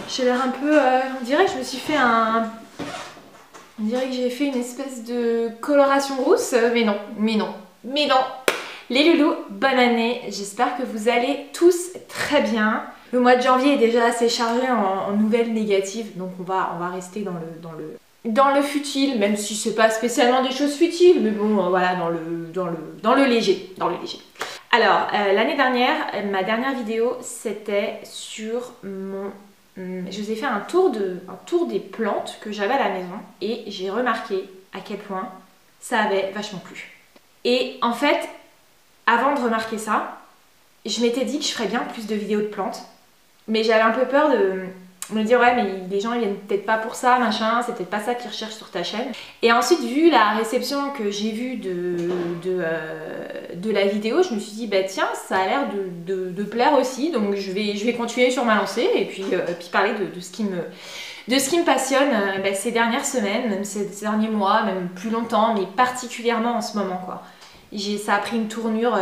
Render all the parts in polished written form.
J'ai l'air un peu... on dirait que je me suis fait un... On dirait que j'ai fait une espèce de coloration rousse, mais non, mais non, mais non. Les loulous, bonne année, j'espère que vous allez tous très bien. Le mois de janvier est déjà assez chargé en nouvelles négatives, donc on va rester dans le futile, même si c'est pas spécialement des choses futiles, mais bon, voilà, dans le léger, Alors, l'année dernière, ma dernière vidéo, c'était sur mon... Je vous ai fait un tour des plantes que j'avais à la maison et j'ai remarqué à quel point ça avait vachement plu. Et en fait, avant de remarquer ça, je m'étais dit que je ferais bien plus de vidéos de plantes, mais j'avais un peu peur de me dire ouais mais les gens ils viennent peut-être pas pour ça, machin, c'est peut-être pas ça qu'ils recherchent sur ta chaîne. Et ensuite vu la réception que j'ai vue de la vidéo, je me suis dit bah tiens ça a l'air de plaire aussi, donc je vais continuer sur ma lancée et puis parler de ce qui me passionne ces dernières semaines, même ces derniers mois, même plus longtemps, mais particulièrement en ce moment quoi. Ça a pris une tournure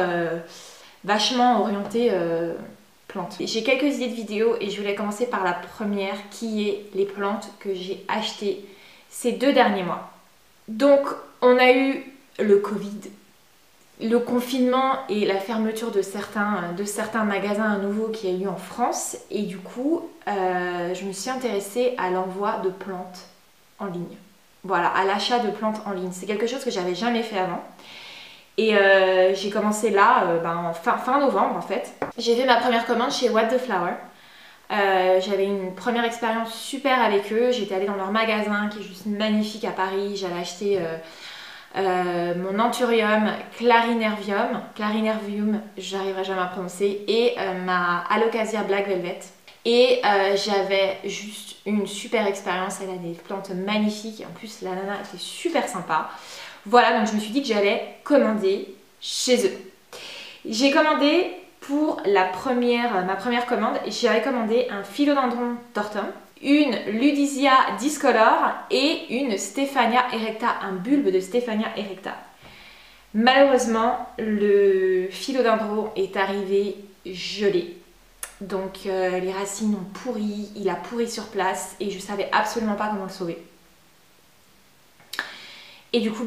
vachement orientée plantes. J'ai quelques idées de vidéos et je voulais commencer par la première qui est les plantes que j'ai achetées ces 2 derniers mois. Donc on a eu le Covid, le confinement et la fermeture de certains magasins à nouveau qu'il y a eu en France et du coup je me suis intéressée à l'envoi de plantes en ligne. Voilà, à l'achat de plantes en ligne. C'est quelque chose que j'avais jamais fait avant. Et j'ai commencé là, fin novembre en fait. J'ai fait ma première commande chez What the Flower. J'avais une première expérience super avec eux. J'étais allée dans leur magasin qui est juste magnifique à Paris. J'avais acheté mon Anthurium Clarinervium, j'arriverai jamais à prononcer, et ma Alocasia Black Velvet. Et j'avais juste une super expérience. Elle a des plantes magnifiques. En plus, la nana était super sympa. Voilà, donc je me suis dit que j'allais commander chez eux. J'ai commandé pour ma première commande, j'avais commandé un Philodendron tortum, une Ludisia discolor et une Stephania erecta, un bulbe de Stephania erecta. Malheureusement, le Philodendron est arrivé gelé. Donc les racines ont pourri, il a pourri sur place et je savais absolument pas comment le sauver. Et du coup,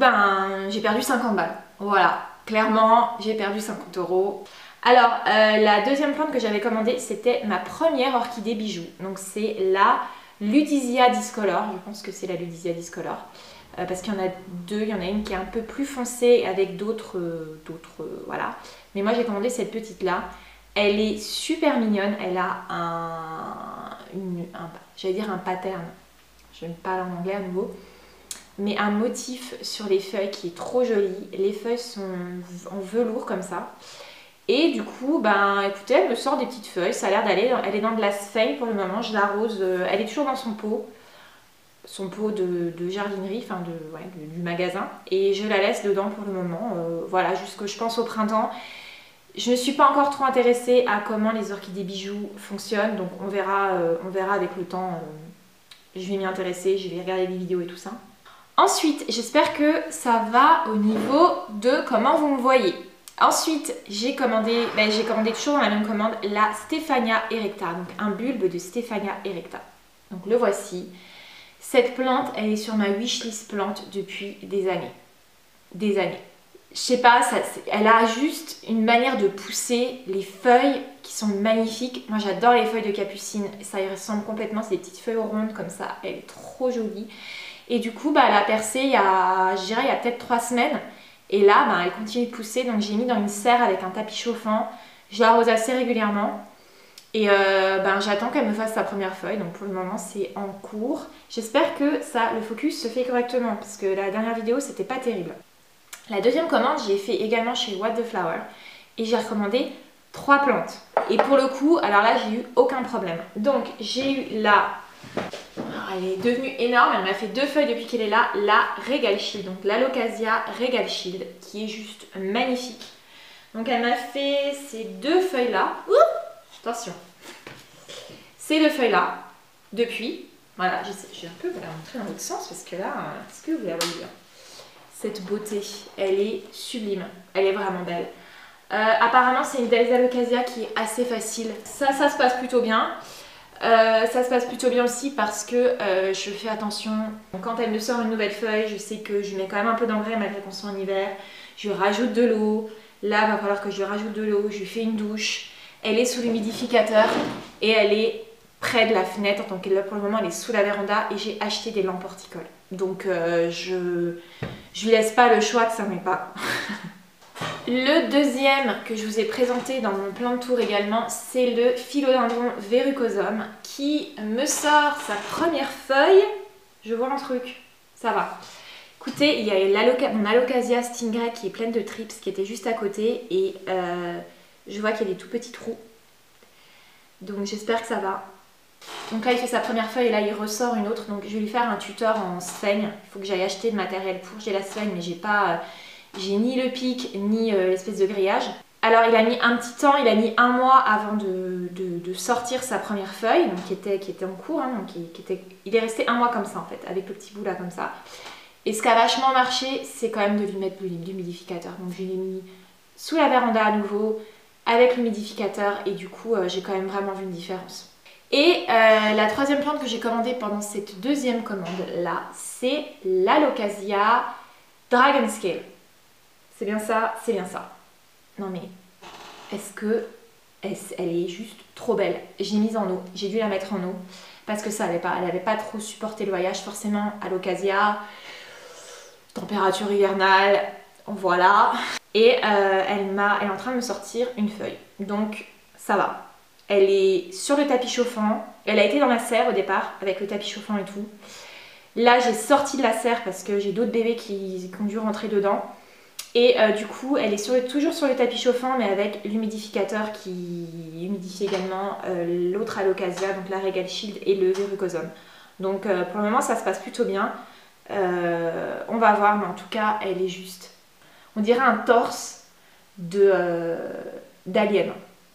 j'ai perdu 50 balles. Voilà, clairement, j'ai perdu 50 €. Alors, la deuxième plante que j'avais commandée, c'était ma première orchidée bijou. Donc, c'est la Ludisia discolor. Je pense que c'est la Ludisia discolor. Parce qu'il y en a deux. Il y en a une qui est un peu plus foncée avec d'autres, voilà. Mais moi, j'ai commandé cette petite-là. Elle est super mignonne. Elle a j'allais dire un pattern. Je vais me parler en anglais à nouveau. Mais un motif sur les feuilles qui est trop joli. Les feuilles sont en velours comme ça. Et du coup, écoutez, elle me sort des petites feuilles. Ça a l'air d'aller. Elle est dans de la sphène pour le moment. Je l'arrose. Elle est toujours dans son pot. Son pot de jardinerie, enfin du magasin. Et je la laisse dedans pour le moment. Voilà, jusqu'au, je pense, au printemps. Je ne suis pas encore trop intéressée à comment les orchidées bijoux fonctionnent. Donc on verra avec le temps. Je vais m'y intéresser. Je vais regarder des vidéos et tout ça. Ensuite, j'espère que ça va au niveau de comment vous me voyez. Ensuite, j'ai commandé toujours dans la même commande la Stephania erecta, donc un bulbe de Stephania erecta. Donc le voici. Cette plante, elle est sur ma wishlist plante depuis des années. Des années. Je sais pas, elle a juste une manière de pousser, les feuilles qui sont magnifiques. Moi j'adore les feuilles de capucine, ça y ressemble complètement, c'est des petites feuilles rondes comme ça, elle est trop jolie. Et du coup, elle a percé il y a peut-être 3 semaines. Et là, elle continue de pousser. Donc j'ai mis dans une serre avec un tapis chauffant. Je l'arrose assez régulièrement. Et j'attends qu'elle me fasse sa première feuille. Donc pour le moment, c'est en cours. J'espère que le focus se fait correctement. Parce que la dernière vidéo, c'était pas terrible. La deuxième commande, j'ai fait également chez What the Flower. Et j'ai recommandé 3 plantes. Et pour le coup, alors là, j'ai eu aucun problème. Donc j'ai eu elle est devenue énorme, elle m'a fait 2 feuilles depuis qu'elle est là, la Regal Shield, donc l'Alocasia Regal Shield, qui est juste magnifique. Donc elle m'a fait ces 2 feuilles là, attention, ces 2 feuilles là, depuis, voilà, je vais un peu vous la montrer dans l'autre sens, parce que là, est-ce que vous la voyez? Cette beauté, elle est sublime, elle est vraiment belle. Apparemment c'est une des Alocasia qui est assez facile, ça se passe plutôt bien. Ça se passe plutôt bien aussi parce que je fais attention. Quand elle me sort une nouvelle feuille, je sais que je mets quand même un peu d'engrais malgré qu'on soit en hiver. Je rajoute de l'eau. Là, il va falloir que je rajoute de l'eau. Je lui fais une douche. Elle est sous l'humidificateur et elle est près de la fenêtre. Donc là, pour le moment, elle est sous la véranda et j'ai acheté des lampes horticoles. Donc je lui laisse pas le choix que ça m'est pas. Le deuxième que je vous ai présenté dans mon plan de tour également, c'est le Philodendron verrucosum qui me sort sa première feuille. Je vois un truc, ça va. Écoutez, il y a mon Alocasia stingray qui est pleine de trips qui était juste à côté et je vois qu'il y a des tout petits trous. Donc j'espère que ça va. Donc là il fait sa première feuille et là il ressort une autre. Donc je vais lui faire un tuteur en sphaigne. Il faut que j'aille acheter le matériel pour. J'ai la sphaigne mais j'ai ni le pic ni l'espèce de grillage. Alors il a mis un petit temps, il a mis 1 mois avant de sortir sa première feuille, donc qui était en cours, hein, donc il est resté 1 mois comme ça en fait, avec le petit bout là comme ça. Et ce qui a vachement marché, c'est quand même de lui mettre l'humidificateur. Donc je l'ai mis sous la véranda à nouveau, avec l'humidificateur, et du coup j'ai quand même vraiment vu une différence. Et la troisième plante que j'ai commandée pendant cette deuxième commande là, c'est l'Alocasia Dragon Scale. C'est bien ça, c'est bien ça. Non mais, est-ce que elle est juste trop belle. J'ai mise en eau, j'ai dû la mettre en eau parce que ça elle avait pas trop supporté le voyage. Forcément, Alocasia, température hivernale, voilà. Et elle est en train de me sortir une feuille. Donc ça va. Elle est sur le tapis chauffant. Elle a été dans la serre au départ avec le tapis chauffant et tout. Là j'ai sorti de la serre parce que j'ai d'autres bébés qui ont dû rentrer dedans. Et du coup, elle est toujours sur le tapis chauffant, mais avec l'humidificateur qui humidifie également l'autre Alocasia, donc la Regal Shield et le verrucosum. Donc pour le moment, ça se passe plutôt bien. On va voir, mais en tout cas, elle est juste... On dirait un torse d'alien.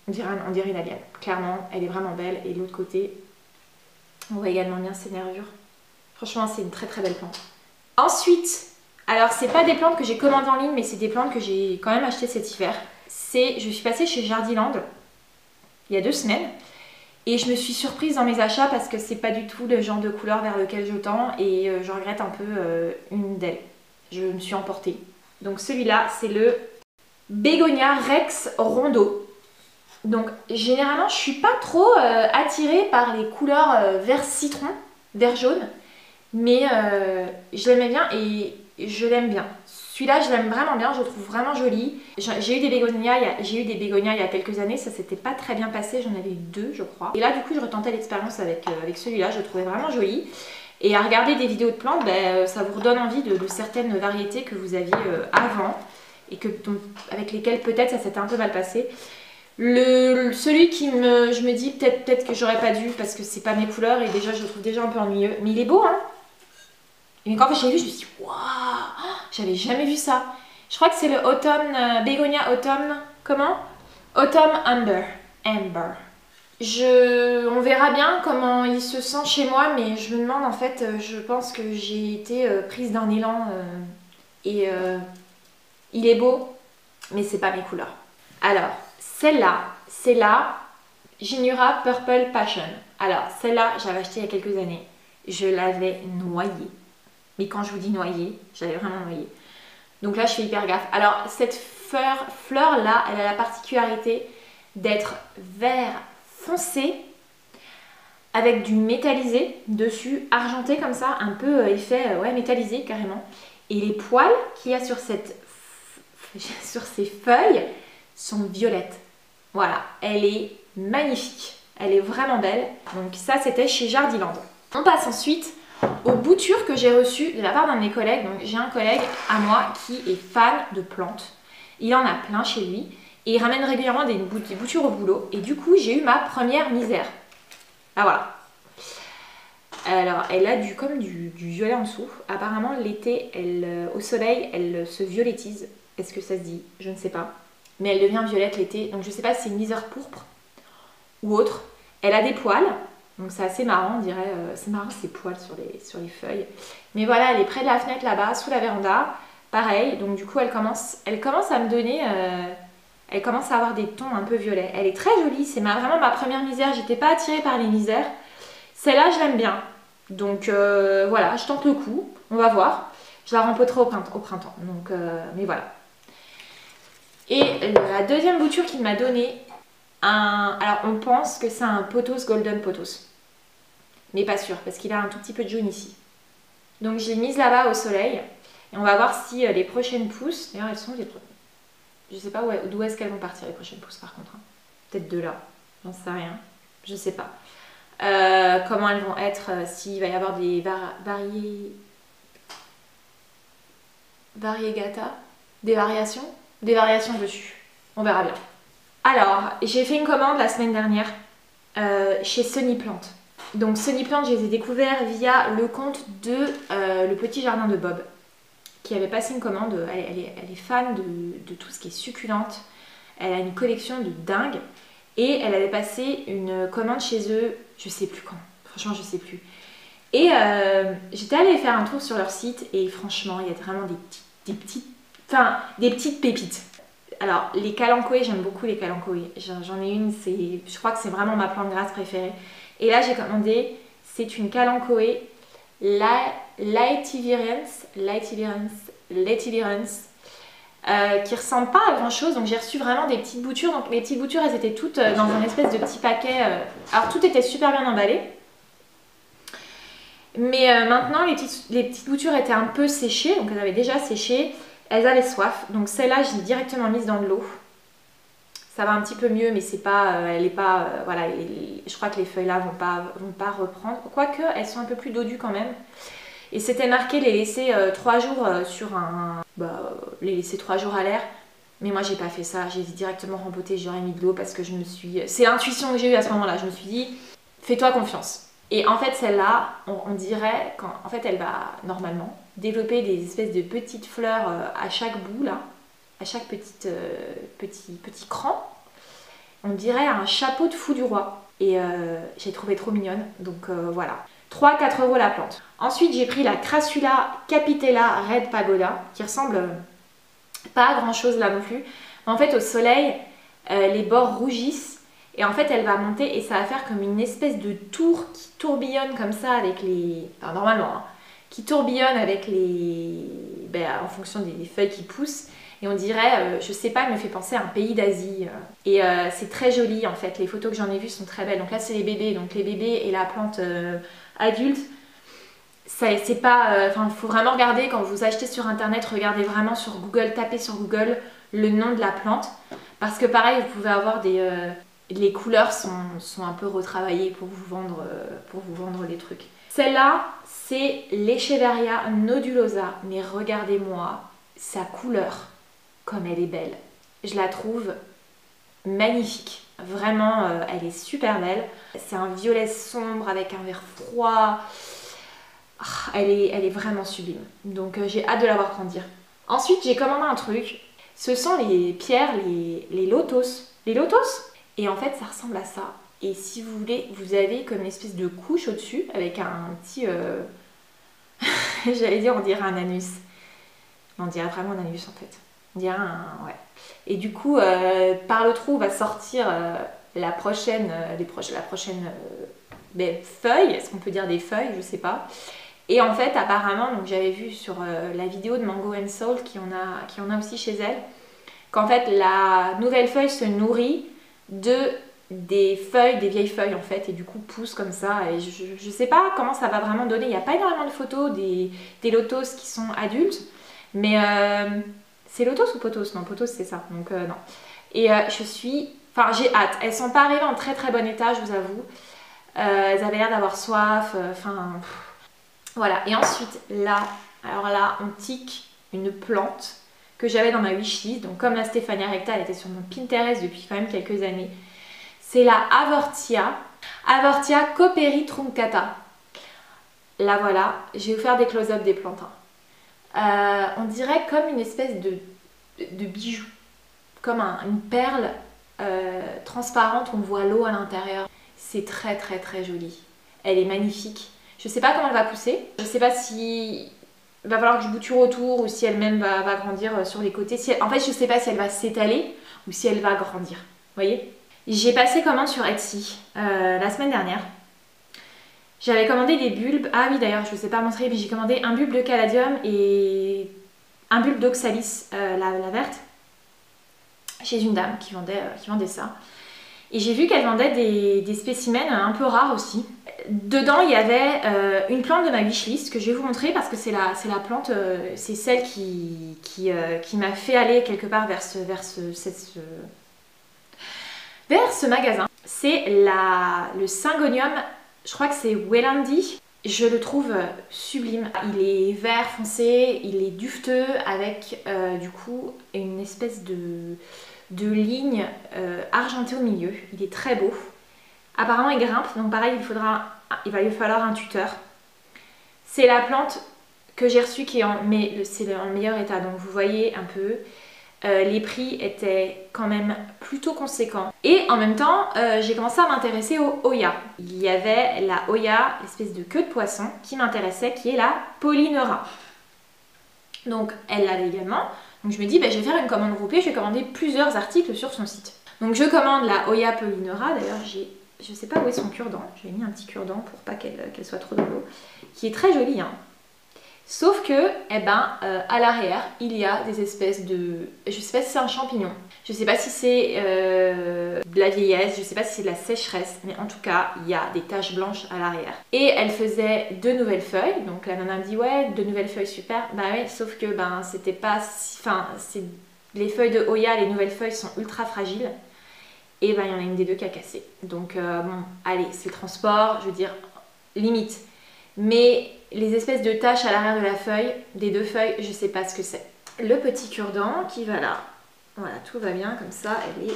On dirait une alien. Clairement, elle est vraiment belle. Et de l'autre côté, on voit également bien ses nervures. Franchement, c'est une très très belle plante. Ensuite... Alors, c'est pas des plantes que j'ai commandées en ligne, mais c'est des plantes que j'ai quand même achetées cet hiver. Je suis passée chez Jardiland il y a 2 semaines et je me suis surprise dans mes achats parce que c'est pas du tout le genre de couleur vers lequel je tends et je regrette un peu une d'elles. Je me suis emportée. Donc celui-là, c'est le Bégonia Rex Rondo. Donc généralement, je suis pas trop attirée par les couleurs vert citron, vert jaune, mais je l'aimais bien et je l'aime bien. Celui-là, je l'aime vraiment bien, je le trouve vraiment joli. J'ai eu des bégonias il y a quelques années, ça s'était pas très bien passé, j'en avais eu 2 je crois. Et là du coup je retentais l'expérience avec celui-là, je le trouvais vraiment joli. Et à regarder des vidéos de plantes, ça vous redonne envie de certaines variétés que vous aviez avant et avec lesquelles peut-être ça s'était un peu mal passé. Celui je me dis peut-être que j'aurais pas dû parce que c'est pas mes couleurs et déjà je le trouve déjà un peu ennuyeux. Mais il est beau hein. Et quand j'ai vu, je me suis dit, waouh, j'avais jamais vu ça. Je crois que c'est le Autumn, Bégonia Autumn, comment? Autumn Amber. On verra bien comment il se sent chez moi, mais je me demande en fait, je pense que j'ai été prise d'un élan et il est beau, mais c'est pas mes couleurs. Alors, celle-là, c'est la Ginura Purple Passion. Alors, celle-là, j'avais acheté il y a quelques années. Je l'avais noyée. Mais quand je vous dis noyer, j'avais vraiment noyé. Donc là, je fais hyper gaffe. Alors, cette fleur-là, elle a la particularité d'être vert foncé avec du métallisé dessus, argenté comme ça, un peu effet métallisé carrément. Et les poils qu'il y a sur ces feuilles sont violettes. Voilà, elle est magnifique. Elle est vraiment belle. Donc ça, c'était chez Jardiland. On passe ensuite aux boutures que j'ai reçues de la part d'un de mes collègues. Donc j'ai un collègue à moi qui est fan de plantes. Il en a plein chez lui et il ramène régulièrement des boutures au boulot. Et du coup j'ai eu ma première misère. Ah voilà. Alors elle a comme du violet en dessous. Apparemment l'été, au soleil, elle se violettise. Est-ce que ça se dit? Je ne sais pas. Mais elle devient violette l'été. Donc je ne sais pas si c'est une misère pourpre ou autre. Elle a des poils. Donc c'est assez marrant, on dirait, c'est marrant ces poils sur les feuilles. Mais voilà, elle est près de la fenêtre là-bas, sous la véranda. Pareil, donc du coup elle commence à me donner, elle commence à avoir des tons un peu violets. Elle est très jolie, c'est vraiment ma première misère. J'étais pas attirée par les misères. Celle-là, je l'aime bien. Donc voilà, je tente le coup. On va voir. Je la rempoterai au printemps. Donc, mais voilà. Et la deuxième bouture qu'il m'a donné, alors on pense que c'est un Pothos Golden Pothos. Mais pas sûr, parce qu'il a un tout petit peu de jaune ici. Donc je l'ai mise là-bas au soleil. Et on va voir si les prochaines pousses... D'ailleurs, elles sont les... Je sais pas d'où est-ce qu'elles vont partir les prochaines pousses par contre. Hein. Peut-être de là. J'en sais rien. Je sais pas. Comment elles vont être, s'il va y avoir des variegata, des variations dessus. On verra bien. Alors, j'ai fait une commande la semaine dernière chez Sunny Plant. Donc Sunny Plant, je les ai découverts via le compte de Le Petit Jardin de Bob, qui avait passé une commande. Elle est fan de tout ce qui est succulente. Elle a une collection de dingue. Et elle avait passé une commande chez eux, je sais plus quand. Franchement, je sais plus. Et j'étais allée faire un tour sur leur site et franchement, il y a vraiment des petites pépites. Alors, les kalanchoé, j'aime beaucoup les kalanchoé. J'en ai une, je crois que c'est vraiment ma plante grasse préférée. Et là, j'ai commandé, c'est une kalanchoé Laetivirens, qui ressemble pas à grand chose. Donc j'ai reçu vraiment des petites boutures. Donc les petites boutures, elles étaient toutes dans un espèce de petit paquet. Alors tout était super bien emballé. Mais maintenant, les petites boutures étaient un peu séchées. Donc elles avaient déjà séché. Elles avaient soif. Donc celle-là, je l'ai directement mise dans de l'eau. Ça va un petit peu mieux, mais c'est pas, elle est pas, voilà, je crois que les feuilles là vont pas reprendre. Quoique, elles sont un peu plus dodues quand même. Et c'était marqué les laisser 3 jours sur un... les laisser 3 jours à l'air. Mais moi, j'ai pas fait ça. J'ai directement rempoté, j'aurais mis de l'eau parce que je me suis... C'est l'intuition que j'ai eue à ce moment-là. Je me suis dit, fais-toi confiance. Et en fait, celle-là, on dirait qu'en fait, elle va normalement développer des espèces de petites fleurs à chaque bout, là. À chaque petit cran. On dirait un chapeau de fou du roi. Et j'ai trouvé trop mignonne. Donc voilà. 3-4 € la plante. Ensuite, j'ai pris la Crassula Capitella Red Pagoda, qui ressemble pas à grand chose là non plus. En fait, au soleil, les bords rougissent et en fait, elle va monter et ça va faire comme une espèce de tour qui tourbillonne comme ça avec les... Enfin, normalement, hein, qui tourbillonne avec les... en fonction des feuilles qui poussent. Et on dirait, je sais pas, elle me fait penser à un pays d'Asie. Et c'est très joli en fait. Les photos que j'en ai vues sont très belles. Donc là, c'est les bébés. Donc les bébés et la plante adulte. C'est pas... Enfin, il faut vraiment regarder quand vous achetez sur internet. Regardez vraiment sur Google. Tapez sur Google le nom de la plante. Parce que pareil, vous pouvez avoir des... les couleurs sont un peu retravaillées pour vous vendre les trucs. Celle-là, c'est l'Echeveria nodulosa. Mais regardez-moi sa couleur. Comme elle est belle. Je la trouve magnifique. Vraiment, elle est super belle. C'est un violet sombre avec un vert froid. Elle est vraiment sublime. Donc j'ai hâte de la voir grandir. Ensuite, j'ai commandé un truc. Ce sont les pierres, les lotos. Les lotos. Et en fait, ça ressemble à ça. Et si vous voulez, vous avez comme une espèce de couche au-dessus avec un petit... J'allais dire, on dirait un anus. On dirait vraiment un anus en fait. On dirait un... Ouais. Et du coup, par le trou va sortir la prochaine feuille. Est-ce qu'on peut dire des feuilles? Je sais pas. Et en fait, apparemment, donc j'avais vu sur la vidéo de Mango and Soul qui en a aussi chez elle, qu'en fait, la nouvelle feuille se nourrit des vieilles feuilles en fait, et du coup pousse comme ça. Et je sais pas comment ça va vraiment donner. Il n'y a pas énormément de photos des lotos qui sont adultes, mais... C'est lotos ou potos? Non, potos c'est ça, donc non. Et Enfin, j'ai hâte. Elles sont pas arrivées en très très bon état, je vous avoue. Elles avaient l'air d'avoir soif, voilà. Et ensuite, là, alors là, on tique une plante que j'avais dans ma wishlist. Donc comme la Stéphania recta, elle était sur mon Pinterest depuis quand même quelques années. C'est la Avortia Cooperi truncata. Là, voilà. Je vais vous faire des close-up des plantes. On dirait comme une espèce de bijou, comme une perle transparente, on voit l'eau à l'intérieur. C'est très très très joli. Elle est magnifique. Je sais pas comment elle va pousser. Je sais pas si il va falloir que je bouture autour ou si elle-même va grandir sur les côtés. En fait, je sais pas si elle va s'étaler ou si elle va grandir. Vous voyez? J'ai passé commande sur Etsy la semaine dernière. J'avais commandé des bulbes. Ah oui, d'ailleurs, je ne vous ai pas montré, mais j'ai commandé un bulbe de caladium et un bulbe d'oxalis, la verte, chez une dame qui vendait ça. Et j'ai vu qu'elle vendait des spécimens un peu rares aussi. Dedans, il y avait une plante de ma wishlist que je vais vous montrer parce que c'est la plante, c'est celle qui m'a fait aller quelque part vers ce magasin. C'est le Syngonium, je crois que c'est Wellandy. Je le trouve sublime. Il est vert foncé, il est dufteux avec du coup une espèce de ligne argentée au milieu. Il est très beau. Apparemment il grimpe, donc pareil il va lui falloir un tuteur. C'est la plante que j'ai reçue qui est en meilleur état, donc vous voyez un peu. Les prix étaient quand même plutôt conséquents. Et en même temps, j'ai commencé à m'intéresser aux Hoya. Il y avait la Hoya, l'espèce de queue de poisson, qui m'intéressait, qui est la Polynera. Donc elle l'avait également. Donc je me dis, je vais faire une commande groupée, je vais commander plusieurs articles sur son site. Donc je commande la Hoya Polynera, d'ailleurs je sais pas où est son cure-dent, j'ai mis un petit cure-dent pour pas qu'elle soit trop dans l'eau, qui est très jolie, hein. Sauf que, à l'arrière, il y a des espèces de... Je sais pas si c'est un champignon, je sais pas si c'est de la vieillesse, je sais pas si c'est de la sécheresse, mais en tout cas, il y a des taches blanches à l'arrière. Et elle faisait 2 nouvelles feuilles, donc la nana me dit ouais, 2 nouvelles feuilles, super. Bah oui, sauf que c'était pas... les feuilles de Hoya, les nouvelles feuilles sont ultra fragiles. Et il y en a une des deux qui a cassé. Donc bon, allez, c'est le transport, je veux dire, limite. Mais les espèces de taches à l'arrière de la feuille, des 2 feuilles, je sais pas ce que c'est. Le petit cure-dent qui va là. Voilà, tout va bien comme ça, elle est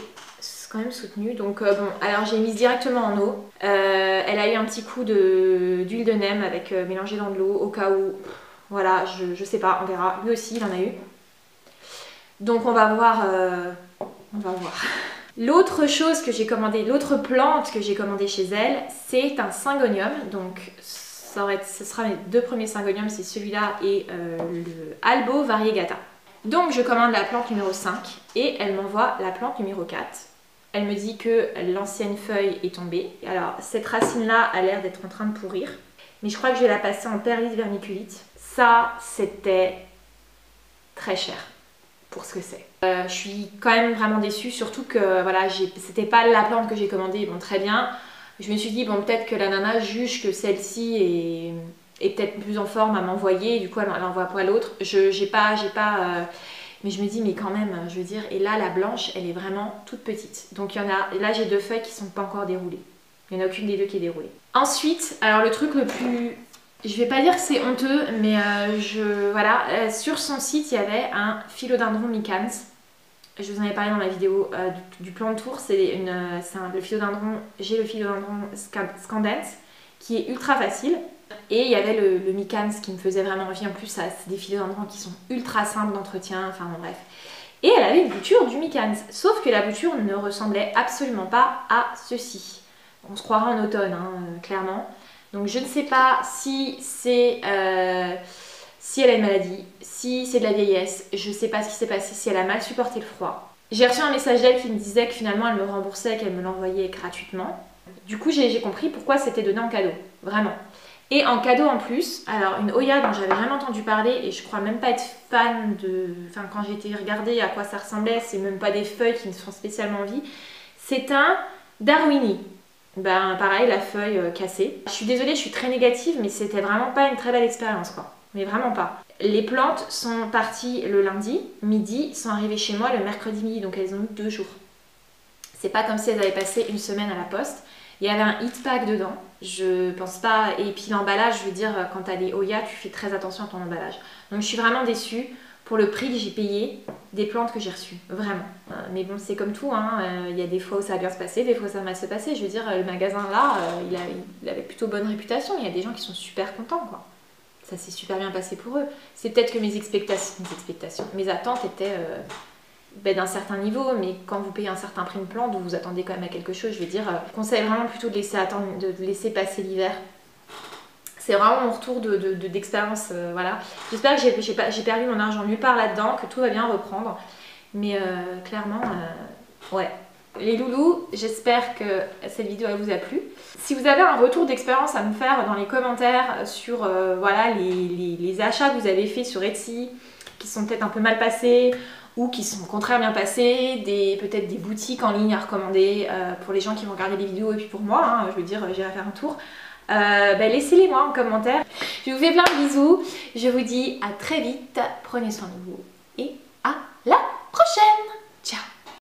quand même soutenue. Donc bon, alors j'ai mise directement en eau. Elle a eu un petit coup d'huile de neem avec mélangé dans de l'eau au cas où. Voilà, je sais pas, on verra. Lui aussi, il en a eu. Donc on va voir. On va voir. L'autre chose que j'ai commandé, l'autre plante que j'ai commandée chez elle, c'est un syngonium. Donc ce sera mes 2 premiers syngoniums, c'est celui-là et le Albo variegata. Donc je commande la plante numéro 5 et elle m'envoie la plante numéro 4. Elle me dit que l'ancienne feuille est tombée. Alors cette racine-là a l'air d'être en train de pourrir. Mais je crois que je vais la passer en perlite vermiculite. Ça, c'était très cher pour ce que c'est. Je suis quand même vraiment déçue, surtout que voilà, c'était pas la plante que j'ai commandée, bon très bien. Je me suis dit bon peut-être que la nana juge que celle-ci est peut-être plus en forme à m'envoyer, du coup elle envoie pas l'autre. Mais je me dis mais quand même, je veux dire, et là la blanche elle est vraiment toute petite. Donc là j'ai 2 feuilles qui sont pas encore déroulées. Il n'y en a aucune des 2 qui est déroulée. Ensuite, alors le truc le plus... Je vais pas dire que c'est honteux, mais voilà, sur son site il y avait un philodendron micans. Je vous en avais parlé dans ma vidéo du plan de tour. Le philodendron, j'ai le philodendron scandens qui est ultra facile. Et il y avait le micans qui me faisait vraiment envie. En plus, c'est des philodendrons qui sont ultra simples d'entretien. Enfin bon, bref. Et elle avait une bouture du micans. Sauf que la bouture ne ressemblait absolument pas à ceci. On se croira en automne, hein, clairement. Donc je ne sais pas si c'est si elle a une maladie, si c'est de la vieillesse, je ne sais pas ce qui s'est passé, si elle a mal supporté le froid. J'ai reçu un message d'elle qui me disait que finalement elle me remboursait, qu'elle me l'envoyait gratuitement. Du coup j'ai compris pourquoi c'était donné en cadeau, vraiment. Et en cadeau en plus, alors une Hoya dont j'avais jamais entendu parler et je crois même pas être fan de... Enfin quand j'ai été regarder à quoi ça ressemblait, c'est même pas des feuilles qui me font spécialement envie. C'est un Darwini. Pareil, la feuille cassée. Je suis désolée, je suis très négative, mais c'était vraiment pas une très belle expérience, quoi. Mais vraiment pas. Les plantes sont parties le lundi, midi, sont arrivées chez moi le mercredi midi, donc elles ont eu 2 jours. C'est pas comme si elles avaient passé une semaine à la poste. Il y avait un heat pack dedans, je pense pas... Et puis l'emballage, je veux dire, quand t'as des Hoya, tu fais très attention à ton emballage. Donc je suis vraiment déçue pour le prix que j'ai payé des plantes que j'ai reçues, vraiment. Mais bon, c'est comme tout, hein. Il y a des fois où ça va bien se passer, des fois ça va mal se passer. Je veux dire, le magasin là, il avait plutôt bonne réputation, il y a des gens qui sont super contents, quoi. Ça s'est super bien passé pour eux. C'est peut-être que mes attentes étaient d'un certain niveau, mais quand vous payez un certain prix de plante, vous vous attendez quand même à quelque chose. Je veux dire, je conseille vraiment plutôt de laisser passer l'hiver. C'est vraiment mon retour d'expérience, voilà. J'espère que j'ai perdu mon argent nulle part là-dedans, que tout va bien reprendre. Mais clairement, ouais, Les loulous, j'espère que cette vidéo elle vous a plu. Si vous avez un retour d'expérience à me faire dans les commentaires sur voilà, les achats que vous avez fait sur Etsy, qui sont peut-être un peu mal passés ou qui sont au contraire bien passés, peut-être des boutiques en ligne à recommander pour les gens qui vont regarder les vidéos et puis pour moi, hein, je veux dire j'irai faire un tour. Laissez-les moi en commentaire. Je vous fais plein de bisous, je vous dis à très vite, prenez soin de vous.